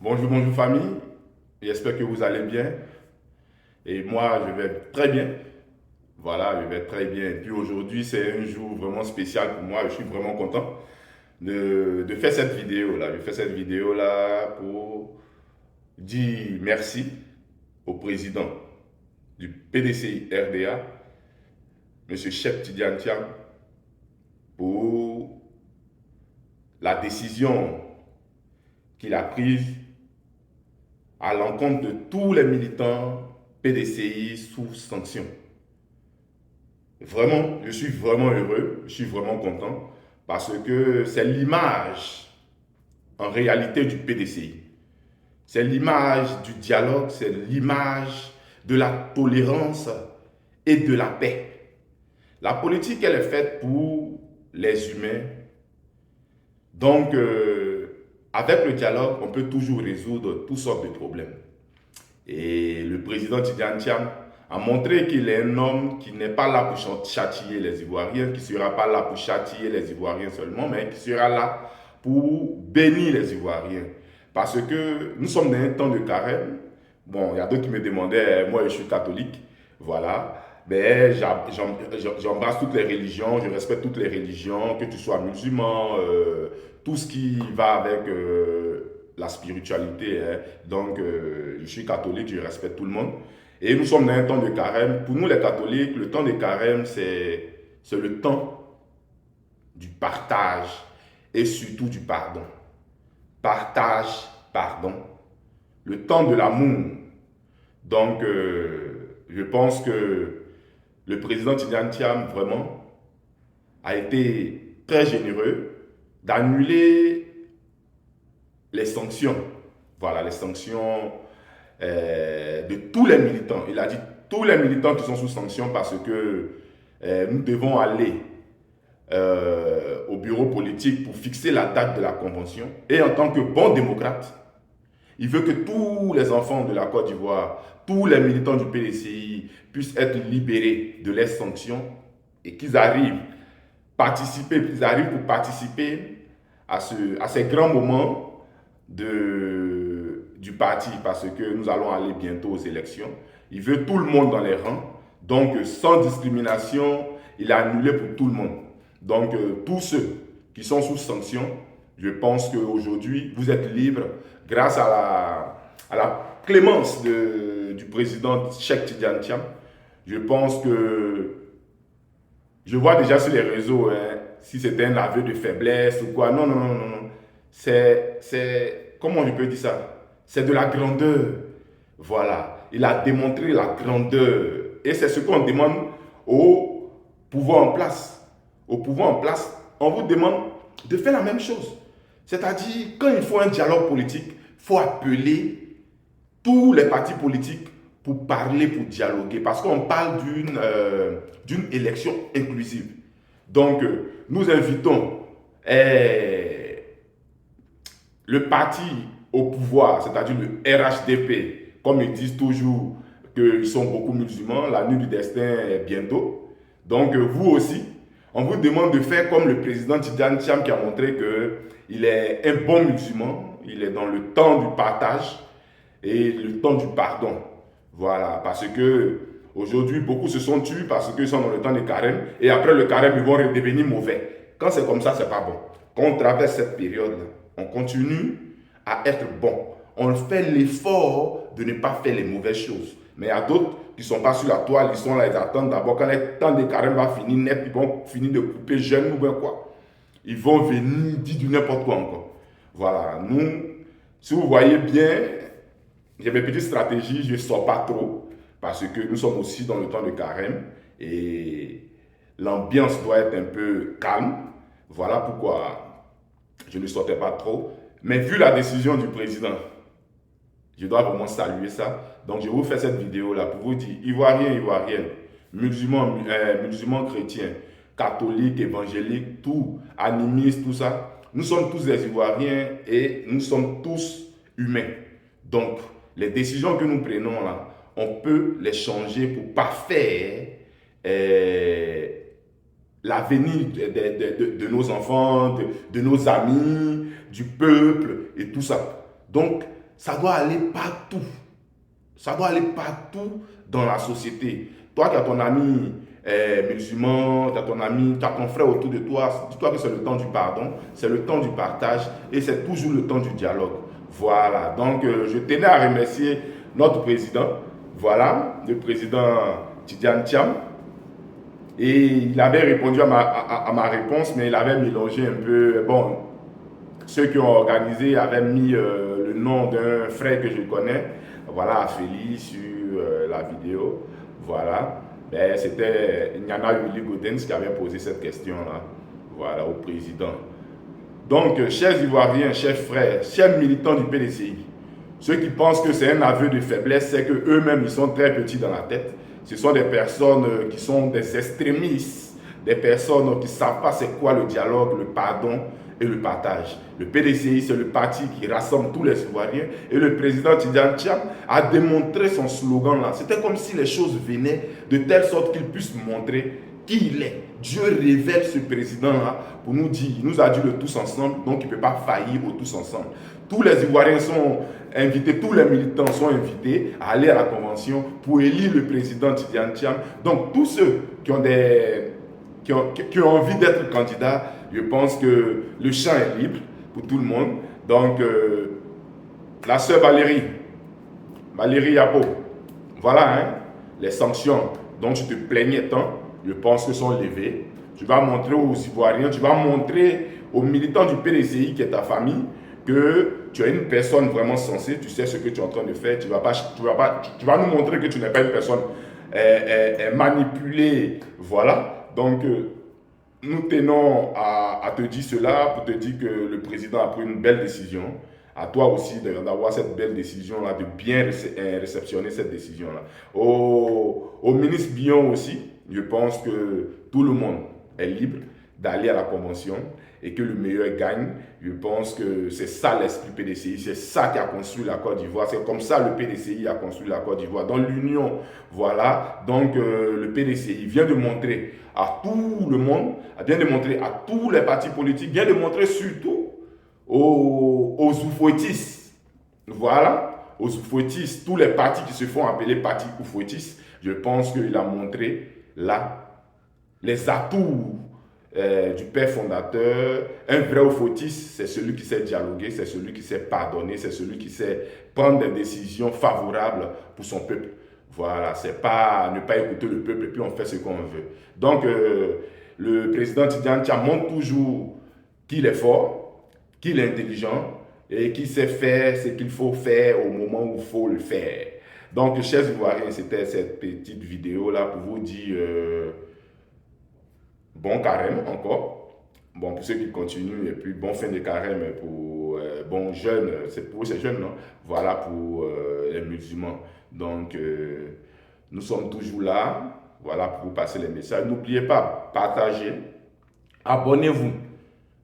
Bonjour, bonjour famille. J'espère que vous allez bien. Et moi, je vais très bien. Voilà, je vais très bien. Et puis aujourd'hui, c'est un jour vraiment spécial pour moi. Je suis vraiment content de faire cette vidéo-là. Je fais cette vidéo-là pour dire merci au président du PDCI RDA, M. Cheikh Tidiane Thiam, pour la décision qu'il a prise à l'encontre de tous les militants PDCI sous sanction. Vraiment, je suis vraiment heureux, je suis vraiment content parce que c'est l'image en réalité du PDCI. C'est l'image du dialogue, c'est l'image de la tolérance et de la paix. La politique, elle est faite pour les humains. Donc, avec le dialogue, on peut toujours résoudre toutes sortes de problèmes. Et le président Tidiane Thiam a montré qu'il est un homme qui n'est pas là pour châtier les Ivoiriens, qui ne sera pas là pour châtier les Ivoiriens seulement, mais qui sera là pour bénir les Ivoiriens. Parce que nous sommes dans un temps de carême. Bon, il y a d'autres qui me demandaient, moi je suis catholique, voilà. Mais j'embrasse toutes les religions, je respecte toutes les religions, que tu sois musulman, tout ce qui va avec la spiritualité. Hein. Donc, je suis catholique, je respecte tout le monde. Et nous sommes dans un temps de carême. Pour nous, les catholiques, le temps de carême, c'est le temps du partage et surtout du pardon. Partage, pardon. Le temps de l'amour. Donc, je pense que le président Tidiane Thiam, vraiment, a été très généreux d'annuler les sanctions. Voilà, les sanctions de tous les militants. Il a dit tous les militants qui sont sous sanction parce que nous devons aller au bureau politique pour fixer la date de la convention. Et en tant que bon démocrate, il veut que tous les enfants de la Côte d'Ivoire, tous les militants du PDCI puissent être libérés de leurs sanctions et qu'ils arrivent pour participer à ces grands moments du parti parce que nous allons aller bientôt aux élections. Il veut tout le monde dans les rangs. Donc, sans discrimination, il a annulé pour tout le monde. Donc, tous ceux qui sont sous sanction, je pense qu'aujourd'hui, vous êtes libres grâce à la clémence du président Cheikh Tidiane Thiam. Je pense que je vois déjà sur les réseaux, hein, si c'était un aveu de faiblesse ou quoi. Non, non, non, non, non. Comment je peux dire ça? C'est de la grandeur. Voilà. Il a démontré la grandeur. Et c'est ce qu'on demande au pouvoir en place. Au pouvoir en place, on vous demande de faire la même chose. C'est-à-dire, quand il faut un dialogue politique, il faut appeler tous les partis politiques pour parler, pour dialoguer. Parce qu'on parle d'une élection inclusive. Donc, nous invitons le parti au pouvoir, c'est-à-dire le RHDP, comme ils disent toujours qu'ils sont beaucoup musulmans, la nuit du destin est bientôt. Donc, vous aussi, on vous demande de faire comme le président Tidiane Thiam qui a montré qu'il est un bon musulman, il est dans le temps du partage et le temps du pardon. Voilà, parce que aujourd'hui, beaucoup se sont tués parce qu'ils sont dans le temps de carême et après le carême, ils vont redevenir mauvais. Quand c'est comme ça, c'est pas bon. Quand on traverse cette période-là, on continue à être bon. On fait l'effort de ne pas faire les mauvaises choses. Mais il y a d'autres qui ne sont pas sur la toile, ils sont là, ils attendent d'abord. Quand le temps de carême va finir net, ils vont finir de couper jeune ou bien quoi. Ils vont venir dire du n'importe quoi encore. Voilà, nous, si vous voyez bien, j'ai mes petites stratégies, je ne sors pas trop parce que nous sommes aussi dans le temps de carême et l'ambiance doit être un peu calme. Voilà pourquoi je ne sortais pas trop. Mais vu la décision du président, je dois vraiment saluer ça. Donc je vous fais cette vidéo-là pour vous dire, Ivoiriens, Ivoiriennes, musulmans, chrétiens, catholiques, évangéliques, tout, animistes, tout ça, nous sommes tous des Ivoiriens et nous sommes tous humains. Donc, les décisions que nous prenons là, on peut les changer pour parfaire l'avenir de nos enfants, de nos amis, du peuple et tout ça. Donc, ça doit aller partout. Ça doit aller partout dans la société. Toi qui as ton ami musulman, tu as ton ami, tu as ton frère autour de toi, dis-toi que c'est le temps du pardon, c'est le temps du partage et c'est toujours le temps du dialogue. Voilà, donc je tenais à remercier notre président, voilà, le président Tidjane Thiam. Et il avait répondu à ma réponse, mais il avait mélangé un peu. Bon, ceux qui ont organisé avaient mis le nom d'un frère que je connais, voilà, Félix, sur la vidéo. Voilà. Ben, c'était Nyana Yuli Godens qui avait posé cette question-là, voilà, au président. Donc, chers Ivoiriens, chers frères, chers militants du PDCI, ceux qui pensent que c'est un aveu de faiblesse, c'est qu'eux-mêmes, ils sont très petits dans la tête. Ce sont des personnes qui sont des extrémistes, des personnes qui ne savent pas c'est quoi le dialogue, le pardon et le partage. Le PDCI, c'est le parti qui rassemble tous les Ivoiriens et le président Tidjane Thiam a démontré son slogan là. C'était comme si les choses venaient de telle sorte qu'il puisse montrer qui il est. Dieu révèle ce président-là pour nous dire, il nous a dit le tous ensemble, donc il ne peut pas faillir au tous ensemble. Tous les Ivoiriens sont invités, tous les militants sont invités à aller à la convention pour élire le président Tidjane Thiam. Donc tous ceux qui ont envie d'être candidats, je pense que le champ est libre pour tout le monde. Donc la sœur Valérie Yapo, voilà hein, les sanctions dont tu te plaignais tant, je pense que sont levées. Tu vas montrer aux Ivoiriens, tu vas montrer aux militants du PDCI qui est ta famille que tu es une personne vraiment sensée, tu sais ce que tu es en train de faire, tu vas nous montrer que tu n'es pas une personne manipulée, voilà. Donc, nous tenons à te dire cela pour te dire que le président a pris une belle décision. À toi aussi d'avoir cette belle décision-là, de bien réceptionner cette décision-là. Au ministre Bion aussi, je pense que tout le monde est libre d'aller à la convention et que le meilleur gagne. Je pense que c'est ça l'esprit PDCI, c'est ça qui a construit la Côte d'Ivoire. C'est comme ça le PDCI a construit la Côte d'Ivoire. Dans l'union, voilà. Donc le PDCI vient de montrer à tout le monde, vient de montrer à tous les partis politiques, vient de montrer surtout aux oufouettistes. Voilà, aux oufouettistes, tous les partis qui se font appeler partis oufouettistes. Je pense qu'il a montré là les atouts du père fondateur. Un vrai oufouettiste, c'est celui qui sait dialoguer, c'est celui qui sait pardonner, c'est celui qui sait prendre des décisions favorables pour son peuple. Voilà, c'est pas ne pas écouter le peuple et puis on fait ce qu'on veut. Donc, le président Tidjane Thiam montre toujours qu'il est fort, qu'il est intelligent et qu'il sait faire ce qu'il faut faire au moment où il faut le faire. Donc, chers Ivoiriens, c'était cette petite vidéo-là pour vous dire bon carême encore. Bon, pour ceux qui continuent, et puis bon fin de carême pour bon jeunes, c'est pour ces jeunes, non? Voilà pour les musulmans. Donc, nous sommes toujours là, voilà pour vous passer les messages. N'oubliez pas, partagez, abonnez-vous.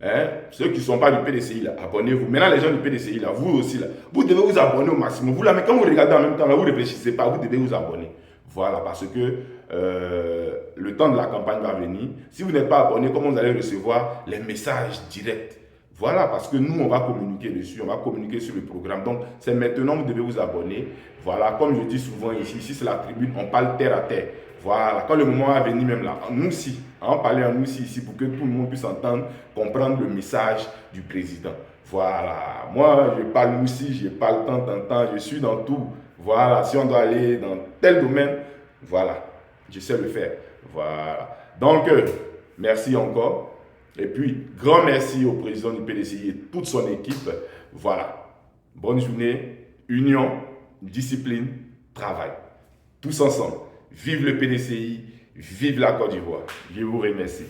Hein? Ceux qui ne sont pas du PDCI, là, abonnez-vous. Maintenant, les gens du PDCI, là, vous aussi, là, vous devez vous abonner au maximum. Vous, là, mais quand vous regardez en même temps, là, vous ne réfléchissez pas, vous devez vous abonner. Voilà, parce que le temps de la campagne va venir. Si vous n'êtes pas abonné, comment vous allez recevoir les messages directs? Voilà, parce que nous, on va communiquer dessus, on va communiquer sur le programme. Donc, c'est maintenant, vous devez vous abonner. Voilà, comme je dis souvent ici c'est la tribune, on parle terre à terre. Voilà, quand le moment va venir même là, nous aussi, on va parler en nous aussi ici pour que tout le monde puisse entendre, comprendre le message du président. Voilà, moi je parle nous aussi, je parle tant, je suis dans tout. Voilà, si on doit aller dans tel domaine, voilà, je sais le faire. Voilà, donc merci encore. Et puis, grand merci au président du PDCI et toute son équipe. Voilà, bonne journée, union, discipline, travail. Tous ensemble. Vive le PDCI, vive la Côte d'Ivoire. Je vous remercie.